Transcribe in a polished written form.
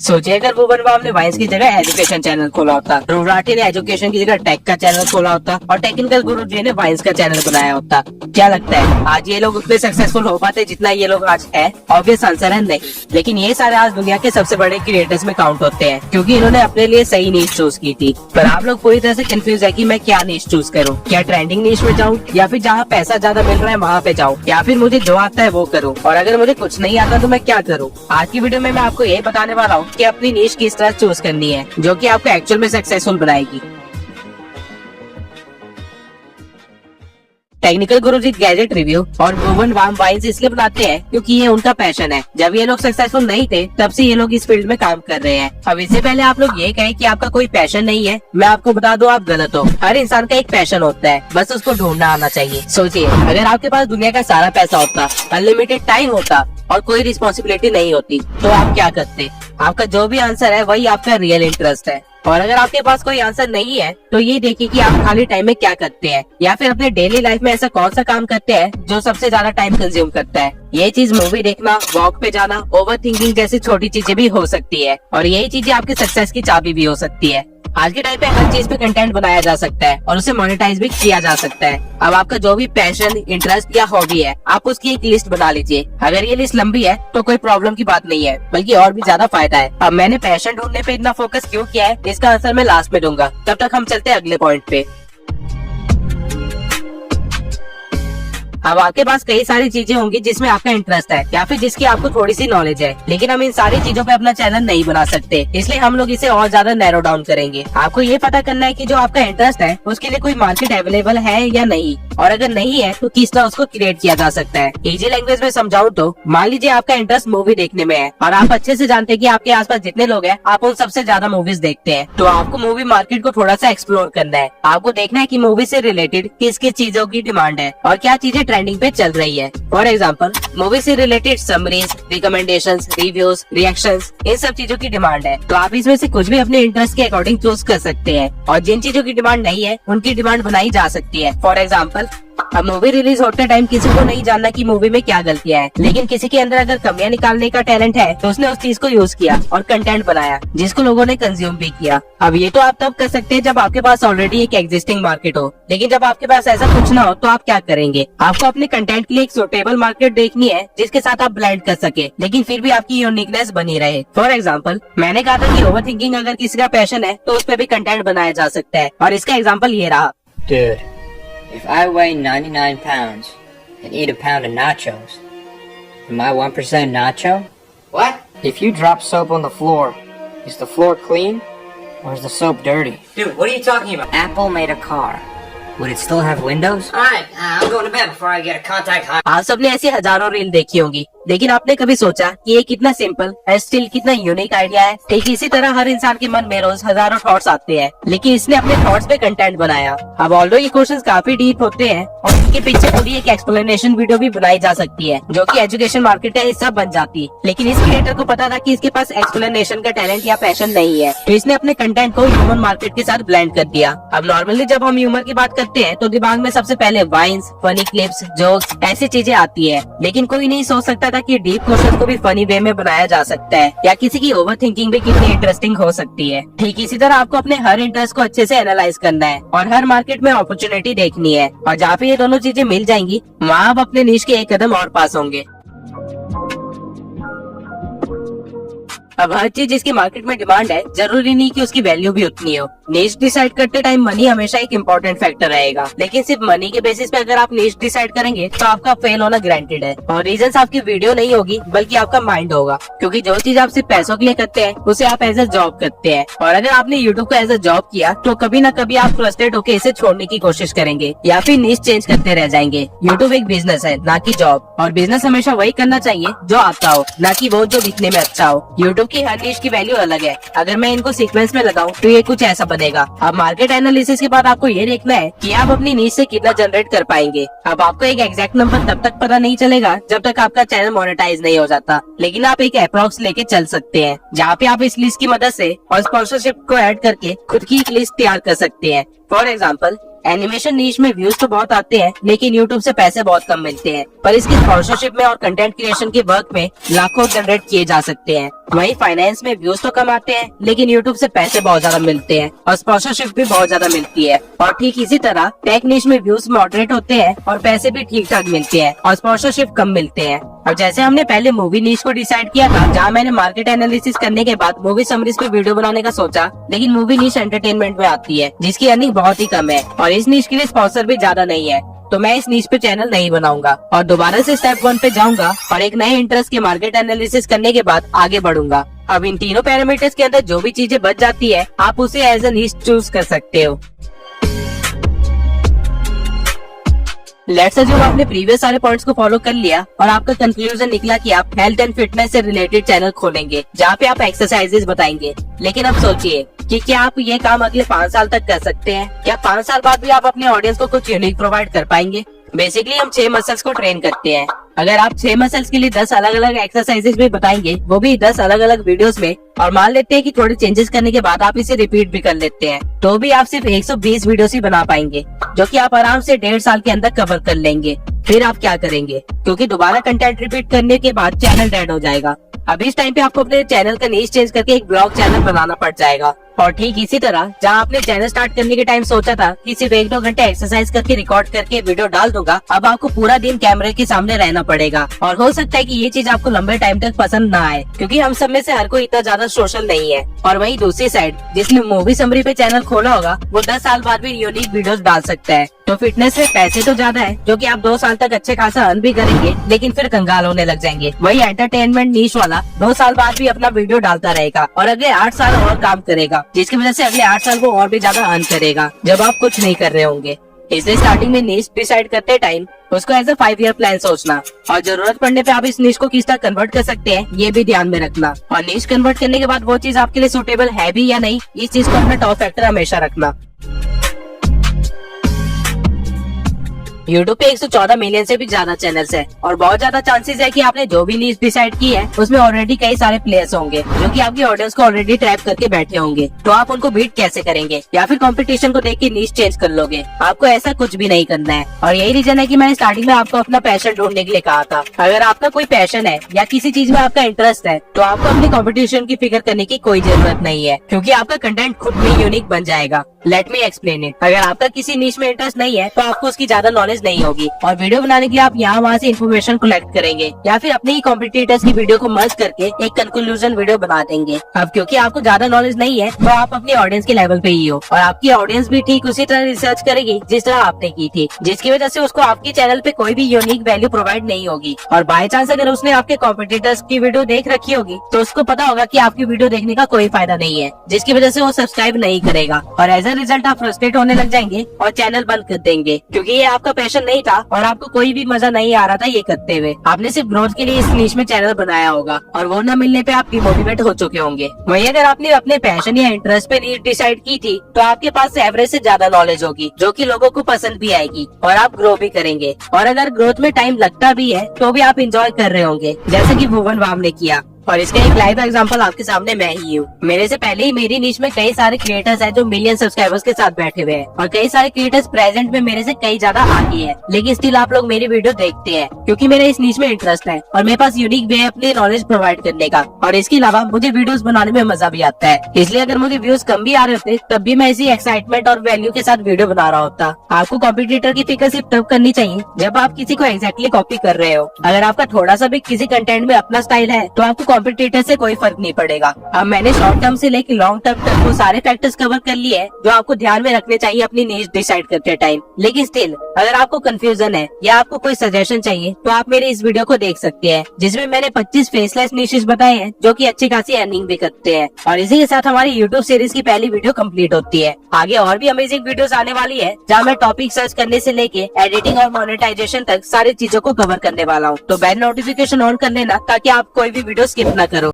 सोचिए अगर भुवन बाम ने वाइन्स की जगह एजुकेशन चैनल खोला होता, ध्रुव राठी ने एजुकेशन की जगह टेक का चैनल खोला होता और टेक्निकल गुरु जी ने वाइन्स का चैनल बनाया होता, क्या लगता है आज ये लोग उतने सक्सेसफुल हो पाते जितना ये लोग आज है? ऑब्वियस आंसर है नहीं। लेकिन ये सारे आज दुनिया के सबसे बड़े क्रिएटर्स में काउंट होते हैं क्योंकि इन्होंने अपने लिए सही नीश चूज की थी। पर आप लोग पूरी तरह से कंफ्यूज है कि मैं क्या नीश चूज करूँ, क्या ट्रेंडिंग नीश में जाऊँ या फिर जहाँ पैसा ज्यादा मिल रहा है वहाँ पे जाऊँ, या फिर मुझे जो आता है वो करूँ, और अगर मुझे कुछ नहीं आता तो मैं क्या करूँ? आज की वीडियो में मैं आपको ये बताने वाला हूँ कि अपनी नीश किस तरह चूज करनी है जो कि आपको एक्चुअल में सक्सेसफुल बनाएगी। टेक्निकल गुरुजी गैजेट रिव्यू और भुवन बाम वाइन्स इसलिए बनाते हैं क्योंकि ये उनका पैशन है। जब ये लोग सक्सेसफुल नहीं थे तब से ये लोग इस फील्ड में काम कर रहे हैं। अब इससे पहले आप लोग ये कहें कि आपका कोई पैशन नहीं है, मैं आपको बता दूं आप गलत हो। हर इंसान का एक पैशन होता है, बस उसको ढूंढना आना चाहिए। सोचिए अगर आपके पास दुनिया का सारा पैसा होता, अनलिमिटेड टाइम होता और कोई रिस्पॉन्सिबिलिटी नहीं होती तो आप क्या करते? आपका जो भी आंसर है वही आपका रियल इंटरेस्ट है। और अगर आपके पास कोई आंसर नहीं है तो ये देखिए कि आप खाली टाइम में क्या करते हैं, या फिर अपने डेली लाइफ में ऐसा कौन सा काम करते हैं जो सबसे ज्यादा टाइम कंज्यूम करता है। ये चीज मूवी देखना, वॉक पे जाना, ओवर थिंकिंग जैसी छोटी चीजें भी हो सकती है और यही चीजें आपकी सक्सेस की चाबी भी हो सकती है। आज के टाइम पे हर चीज पे कंटेंट बनाया जा सकता है और उसे मोनेटाइज भी किया जा सकता है। अब आपका जो भी पैशन, इंटरेस्ट या हॉबी है, आप उसकी एक लिस्ट बना लीजिए। अगर ये लिस्ट लंबी है तो कोई प्रॉब्लम की बात नहीं है, बल्कि और भी ज्यादा फायदा है। अब मैंने पैशन ढूंढने पे इतना फोकस क्यों किया है इसका आंसर मैं लास्ट में दूंगा। तब तक हम चलते हैं अगले पॉइंट पे। अब आपके पास कई सारी चीजें होंगी जिसमें आपका इंटरेस्ट है या फिर जिसकी आपको थोड़ी सी नॉलेज है, लेकिन हम इन सारी चीजों पे अपना चैनल नहीं बना सकते, इसलिए हम लोग इसे और ज्यादा नैरो डाउन करेंगे। आपको ये पता करना है कि जो आपका इंटरेस्ट है उसके लिए कोई मार्केट अवेलेबल है या नहीं, और अगर नहीं है तो किस तरह उसको क्रिएट किया जा सकता है। इजी लैंग्वेज में समझाऊं तो मान लीजिए आपका इंटरेस्ट मूवी देखने में है और आप अच्छे से जानते हैं कि आपके आसपास जितने लोग हैं आप उन सबसे ज्यादा मूवीज देखते हैं, तो आपको मूवी मार्केट को थोड़ा सा एक्सप्लोर करना है। आपको देखना है कि मूवी से रिलेटेड किस किस चीजों की डिमांड है और क्या चीजें ट्रेंडिंग पे चल रही है। फॉर एग्जाम्पल मूवी से related summaries, recommendations, reviews, reactions, इन सब चीजों की डिमांड है, तो आप इसमें से कुछ भी अपने इंटरेस्ट के अकॉर्डिंग चूज कर सकते हैं। और जिन चीजों की डिमांड नहीं है उनकी डिमांड बनाई जा सकती है। फॉर एग्जाम्पल अब मूवी रिलीज होते टाइम किसी को नहीं जानना कि मूवी में क्या गलतियां हैं, लेकिन किसी के अंदर अगर कमियां निकालने का टैलेंट है तो उसने उस चीज को यूज किया और कंटेंट बनाया जिसको लोगों ने कंज्यूम भी किया। अब ये तो आप तब कर सकते हैं जब आपके पास ऑलरेडी एक एग्जिस्टिंग मार्केट हो, लेकिन जब आपके पास ऐसा कुछ ना हो तो आप क्या करेंगे? आपको अपने कंटेंट के लिए एक सुटेबल मार्केट देखनी है जिसके साथ आप ब्लेंड कर सके लेकिन फिर भी आपकी यूनिकनेस बनी रहे। फॉर एग्जाम्पल मैंने कहा था कि ओवर थिंकिंग अगर किसी का पैशन है तो उस पर भी कंटेंट बनाया जा सकता है, और इसका एग्जाम्पल ये रहा। Dude, if I weigh 99 pounds and eat a pound of nachos, am I 1% nacho? What? If you drop soap on the floor, is the floor clean or is the soap dirty? Dude, what are you talking about? Apple made a car. Would it still have windows? Alright, I'm going to bed before I get a contact high. आप सबने ऐसी हजारों reel देखी होंगी, लेकिन आपने कभी सोचा कि ये कितना सिंपल है, स्टिल कितना यूनिक आइडिया है? ठीक इसी तरह हर इंसान के मन में रोज हजारों थॉट्स आते हैं, लेकिन इसने अपने थॉट्स पे कंटेंट बनाया। अब ऑल्दो ये क्वेश्चंस काफी डीप होते हैं और इनके पीछे पूरी एक एक्सप्लेनेशन वीडियो भी बनाई जा सकती है जो कि एजुकेशन मार्केट का हिस्सा बन जाती है, लेकिन इस क्रिएटर को पता था कि इसके पास एक्सप्लेनेशन का टैलेंट या पैशन नहीं है, तो इसने अपने कंटेंट को ह्यूमन मार्केट के साथ ब्लेंड कर दिया। अब नॉर्मली जब हम ह्यूमर की बात करते हैं तो दिमाग में सबसे पहले वाइन्स, फनी क्लिप्स, जोक्स ऐसी चीजें आती है, लेकिन कोई नहीं सोच सकता था कि डीप क्वेश्चन को भी फनी वे में बनाया जा सकता है या किसी की ओवर थिंकिंग भी कितनी इंटरेस्टिंग हो सकती है। ठीक इसी तरह आपको अपने हर इंटरेस्ट को अच्छे से एनालाइज करना है और हर मार्केट में अपॉर्चुनिटी देखनी है, और जहाँ पे ये दोनों चीजें मिल जाएंगी वहाँ आप अपने निश के एक कदम और पास होंगे। अब हर चीज जिसकी मार्केट में डिमांड है जरूरी नहीं कि उसकी वैल्यू भी उतनी हो। निश डिसाइड करते टाइम मनी हमेशा एक इम्पोर्टेंट फैक्टर रहेगा, लेकिन सिर्फ मनी के बेसिस पे अगर आप निश डिसाइड करेंगे तो आपका फेल होना ग्रांटेड है। और रीजन आपकी वीडियो नहीं होगी बल्कि आपका माइंड होगा, क्योंकि जो चीज आप सिर्फ पैसों के लिए करते हैं उसे आप एज ए जॉब करते हैं, और अगर आपने यूट्यूब को एज ए जॉब किया तो कभी न कभी आप फ्रस्ट्रेट होकर इसे छोड़ने की कोशिश करेंगे या फिर निश चेंज करते रह जाएंगे। यूट्यूब एक बिजनेस है ना कि जॉब, और बिजनेस हमेशा वही करना चाहिए जो आता हो, न कि वो जो दिखने में अच्छा हो। यूट्यूब की हर निश की वैल्यू अलग है, अगर मैं इनको सीक्वेंस में लगाऊं तो ये कुछ ऐसा बनेगा। अब मार्केट एनालिसिस के बाद आपको ये देखना है कि आप अपनी नीश से कितना जनरेट कर पाएंगे। अब आपको एक एग्जैक्ट नंबर तब तक पता नहीं चलेगा जब तक आपका चैनल मोनेटाइज नहीं हो जाता, लेकिन आप एक अप्रॉक्स लेके चल सकते हैं जहाँ पे आप इस लिस्ट की मदद से और स्पॉन्सरशिप को ऐड करके खुद की एक लिस्ट तैयार कर सकते हैं। फॉर एग्जाम्पल एनिमेशन नीश में व्यूज तो बहुत आते हैं, लेकिन यूट्यूब से पैसे बहुत कम मिलते हैं। पर इसकी स्पॉन्सरशिप में और कंटेंट क्रिएशन के वर्क में लाखों जनरेट किए जा सकते हैं। वहीं फाइनेंस में व्यूज तो कम आते हैं, लेकिन यूट्यूब से पैसे बहुत ज्यादा मिलते हैं और स्पॉन्सरशिप भी बहुत ज्यादा मिलती है। और ठीक इसी तरह टेक नीश में व्यूज मॉडरेट होते हैं और पैसे भी ठीक ठाक मिलते हैं और स्पॉन्सरशिप कम मिलते हैं। अब जैसे हमने पहले मूवी नीश को डिसाइड किया था, जहाँ मैंने मार्केट एनालिसिस करने के बाद मूवी समरीज पे वीडियो बनाने का सोचा, लेकिन मूवी नीश एंटरटेनमेंट में आती है जिसकी अर्निंग बहुत ही कम है और इस नीश के लिए स्पॉन्सर भी ज्यादा नहीं है, तो मैं इस नीश पे चैनल नहीं बनाऊंगा और दोबारा से स्टेप 1 पे जाऊंगा और एक नए इंटरेस्ट के मार्केट एनालिसिस करने के बाद आगे बढ़ूंगा। अब इन तीनों पैरामीटर्स के अंदर जो भी चीजें बच जाती है, आप उसे एज ए नीश चूज कर सकते हो। लेट्स अज्यूम आपने प्रीवियस सारे पॉइंट्स को फॉलो कर लिया और आपका कंक्लूजन निकला कि आप हेल्थ एंड फिटनेस से रिलेटेड चैनल खोलेंगे जहाँ पे आप एक्सरसाइजेस बताएंगे। लेकिन अब सोचिए कि क्या आप ये काम अगले 5 साल तक कर सकते हैं? क्या 5 साल बाद भी आप अपने ऑडियंस को कुछ यूनिक प्रोवाइड कर पाएंगे? बेसिकली हम 6 मसल्स को ट्रेन करते हैं। अगर आप 6 मसल्स के लिए 10 अलग अलग एक्सरसाइजेस भी बताएंगे, वो भी 10 अलग अलग वीडियोस में, और मान लेते हैं कि थोड़े चेंजेस करने के बाद आप इसे रिपीट भी कर लेते हैं, तो भी आप सिर्फ 120 वीडियोस ही बना पाएंगे, जो कि आप आराम से 1.5 साल के अंदर कवर कर लेंगे। फिर आप क्या करेंगे? क्योंकि दोबारा कंटेंट रिपीट करने के बाद चैनल डेड हो जाएगा। अब इस टाइम पे आपको अपने चैनल का नीश चेंज करके एक ब्लॉग चैनल बनाना पड़ जाएगा। और ठीक इसी तरह जहाँ आपने चैनल स्टार्ट करने के टाइम सोचा था कि सिर्फ 1-2 घंटे एक्सरसाइज करके रिकॉर्ड करके वीडियो डाल दूंगा, अब आपको पूरा दिन कैमरे के सामने रहना पड़ेगा। और हो सकता है कि ये चीज आपको लंबे टाइम तक पसंद ना आए, क्योंकि हम सब में से हर कोई इतना ज्यादा सोशल नहीं है। और वहीं दूसरी साइड जिसने मूवी समरी पे चैनल खोला होगा, वो 10 साल बाद भी यूनिक वीडियोस डाल सकता है। तो फिटनेस में पैसे तो ज्यादा है, जो कि आप 2 साल तक अच्छे खासा अर्न भी करेंगे, लेकिन फिर कंगाल होने लग जाएंगे। वही एंटरटेनमेंट नीश वाला 2 साल बाद भी अपना वीडियो डालता रहेगा और अगले 8 साल और काम करेगा, जिसकी वजह से अगले 8 साल वो और भी ज्यादा अर्न करेगा, जब आप कुछ नहीं कर रहे होंगे। इसलिए स्टार्टिंग में नीश डिसाइड करते टाइम उसको एज अ 5 ईयर प्लान सोचना, और जरूरत पड़ने पे आप इस नीश को किस तरह कन्वर्ट कर सकते हैं, ये भी ध्यान में रखना। और नीश कन्वर्ट करने के बाद वो चीज आपके लिए सूटेबल है भी या नहीं, इस चीज को अपना टॉप फैक्टर हमेशा रखना। YouTube पे 114 मिलियन से भी ज्यादा चैनल्स है और बहुत ज्यादा चांसेस है कि आपने जो भी नीश डिसाइड की है उसमें ऑलरेडी कई सारे प्लेयर्स होंगे जो कि आपकी ऑडियंस को ऑलरेडी ट्रैप करके बैठे होंगे। तो आप उनको बीट कैसे करेंगे? या फिर कंपटीशन को देख के नीश चेंज कर लोगे? आपको ऐसा कुछ भी नहीं करना है। और यही रीजन है कि मैंने स्टार्टिंग में आपको अपना पैशन ढूंढने के लिए कहा था। अगर आपका कोई पैशन है या किसी चीज में आपका इंटरेस्ट है, तो आपको अपनी कंपटीशन की फिक्र करने की कोई जरूरत नहीं है, क्योंकि आपका कंटेंट खुद में यूनिक बन जाएगा। Let me explain it. अगर आपका किसी नीश में इंटरेस्ट नहीं है, तो आपको उसकी ज्यादा नॉलेज नहीं होगी और वीडियो बनाने के लिए आप यहाँ वहाँ से इन्फॉर्मेशन कलेक्ट करेंगे या फिर अपने ही कॉम्पिटिटर्स की वीडियो को मर्ज करके एक कंक्लूजन वीडियो बना देंगे। अब क्योंकि आपको ज्यादा नॉलेज नहीं है, तो आप अपनी ऑडियंस के लेवल पे ही हो और आपकी ऑडियंस भी ठीक उसी तरह रिसर्च करेगी जिस तरह आपने की थी, जिसकी वजह से उसको आपके चैनल पे कोई भी यूनिक वैल्यू प्रोवाइड नहीं होगी। और बाय चांस अगर उसने आपके कॉम्पिटिटर्स की वीडियो देख रखी होगी, तो उसको पता होगा कि आपकी वीडियो देखने का कोई फायदा नहीं है, जिसकी वजह से वो सब्सक्राइब नहीं करेगा और एज अ रिजल्ट आप फ्रस्ट्रेट होने लग जाएंगे और चैनल बंद कर देंगे, क्योंकि ये आपका पैशन नहीं था और आपको कोई भी मजा नहीं आ रहा था ये करते हुए। आपने सिर्फ ग्रोथ के लिए इस नीश में चैनल बनाया होगा और वो न मिलने पे आप डिमोटिवेट हो चुके होंगे। वहीं अगर आपने अपने पैशन या इंटरेस्ट पे नीश डिसाइड की थी, तो आपके पास एवरेज से ज्यादा नॉलेज होगी, जो कि लोगों को पसंद भी आएगी और आप ग्रो भी करेंगे। और अगर ग्रोथ में टाइम लगता भी है, तो भी आप इंजॉय कर रहे होंगे, जैसे कि भुवन वाम ने किया। और इसका एक लाइव एग्जांपल आपके सामने मैं ही हूँ। मेरे से पहले ही मेरी नीश में कई सारे क्रिएटर्स हैं जो मिलियन सब्सक्राइबर्स के साथ बैठे हुए हैं और कई सारे क्रिएटर्स प्रेजेंट में मेरे से कई ज्यादा आगे हैं, लेकिन स्टिल आप लोग मेरी वीडियो देखते हैं क्योंकि मेरे इस नीश में इंटरेस्ट है और मेरे पास यूनिक वे है अपनी नॉलेज प्रोवाइड करने का। और इसके अलावा मुझे वीडियोस बनाने में मजा भी आता है, इसलिए अगर मुझे व्यूज कम भी आ रहे होते, तब भी मैं इसी एक्साइटमेंट और वैल्यू के साथ वीडियो बना रहा होता। आपको कॉम्पिटिटर की फिक्र सिर्फ तब करनी चाहिए जब आप किसी को एग्जैक्टली कॉपी कर रहे हो। अगर आपका थोड़ा सा भी किसी कंटेंट में अपना स्टाइल है, तो आपको कॉम्पिटिटर से फर्क नहीं पड़ेगा। अब मैंने शॉर्ट टर्म से लेकर लॉन्ग टर्म तक वो सारे फैक्टर्स कवर कर लिए हैं जो आपको ध्यान में रखने चाहिए अपनी नीश डिसाइड करते टाइम। लेकिन स्टिल अगर आपको कंफ्यूजन है या आपको कोई सजेशन चाहिए, तो आप मेरे इस वीडियो को देख सकते हैं, जिसमें मैंने 25 फेसलेस नीशेस बताए हैं जो कि अच्छी खासी अर्निंग भी करते हैं। और इसी के साथ हमारी यूट्यूब सीरीज की पहली वीडियो कंप्लीट होती है। आगे और भी अमेजिंग वीडियोस आने वाली है, जहाँ मैं टॉपिक सर्च करने से लेके एडिटिंग और मोनेटाइजेशन तक सारी चीजों को कवर करने वाला हूँ। तो बेल नोटिफिकेशन ऑन कर लेना ताकि आप कोई भी वीडियो स्किप न करो।